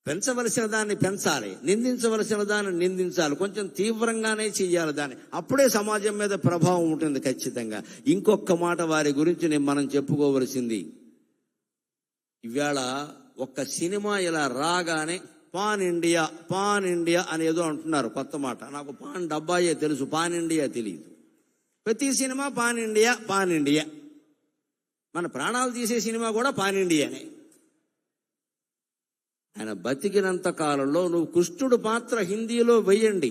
పెంచవలసిన దాన్ని పెంచాలి, నిందించవలసిన దాన్ని నిందించాలి, కొంచెం తీవ్రంగానే చెయ్యాలి దాన్ని. అప్పుడే సమాజం మీద ప్రభావం ఉంటుంది ఖచ్చితంగా. ఇంకొక మాట వారి గురించి మనం చెప్పుకోవలసింది, ఇవాళ ఒక్క సినిమా ఇలా రాగానే పాన్ ఇండియా అనేదో అంటున్నారు కొత్త మాట. నాకు పాన్ డబ్బాయే తెలుసు, పాన్ ఇండియా తెలియదు. ప్రతి సినిమా పాన్ ఇండియా. మన ప్రాణాలు తీసే సినిమా కూడా పాన్ ఇండియానే. ఆయన బతికినంత కాలంలో నువ్వు కృష్ణుడు పాత్ర హిందీలో వెయ్యండి,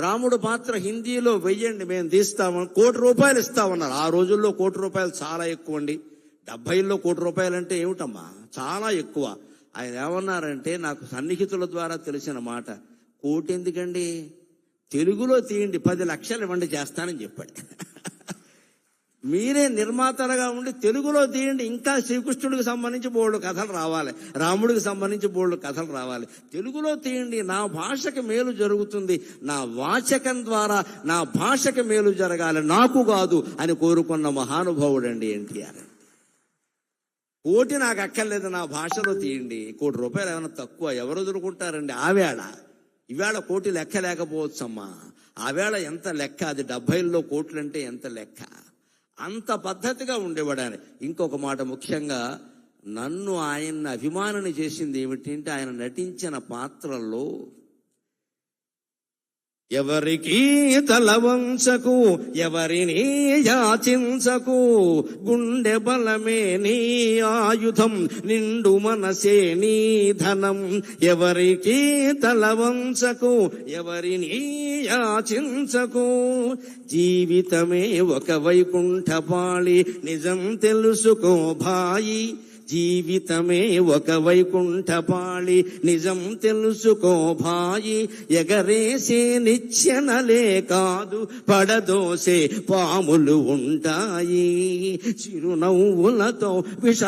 రాముడు పాత్ర హిందీలో వెయ్యండి, మేము తీస్తామని ₹1 కోటి ఇస్తామన్నారు. ఆ రోజుల్లో ₹1 కోటి చాలా ఎక్కువ అండి. 70లో ₹1 కోటి అంటే ఏమిటమ్మా, చాలా ఎక్కువ. ఆయన ఏమన్నారంటే, నాకు సన్నిహితుల ద్వారా తెలిసిన మాట, కోటి ఎందుకండి, తెలుగులో తీయండి, 10 లక్షలు ఇవ్వండి చేస్తానని చెప్పాడు. మీరే నిర్మాతలుగా ఉండి తెలుగులో తీయండి, ఇంకా శ్రీకృష్ణుడికి సంబంధించి బోల్డు కథలు రావాలి, రాముడికి సంబంధించి బోల్డు కథలు రావాలి. తెలుగులో తీయండి, నా భాషకి మేలు జరుగుతుంది, నా వాచకం ద్వారా నా భాషకి మేలు జరగాలి, నాకు కాదు అని కోరుకున్న మహానుభావుడు అండి ఎన్టీఆర్. కోటి నాకు అక్కర్లేదు, నా భాషలో తీయండి. ₹1 కోటి ఏమైనా తక్కువ? ఎవరు వదులుకుంటారండి? ఆవేళ ఈవేళ కోటి లెక్క లేకపోవచ్చమ్మా, ఆవేళ ఎంత లెక్క, అది 70లో కోట్లంటే ఎంత లెక్క. అంత పద్ధతిగా ఉండేవాడు ఆయన. ఇంకొక మాట, ముఖ్యంగా నన్ను ఆయన్ని అభిమానిని చేసింది ఏమిటంటే, ఆయన నటించిన పాత్రల్లో ఎవరికి తల వంచకు, ఎవరిని యాచించకు, గుండె బలమే నీ ఆయుధం, నిండు మనసే నీ ధనం. ఎవరికి తల వంచకు, ఎవరిని యాచించకు, జీవితమే ఒక వైకుంఠపాళి, నిజం తెలుసుకో భాయి. జీవితమే ఒక వైకుంఠపాళి, నిజం తెలుసుకో భాయి. ఎగరేసే నిచ్చెనలే కాదు, పడదోసే పాములు ఉంటాయి. చిరునవ్వులతో విష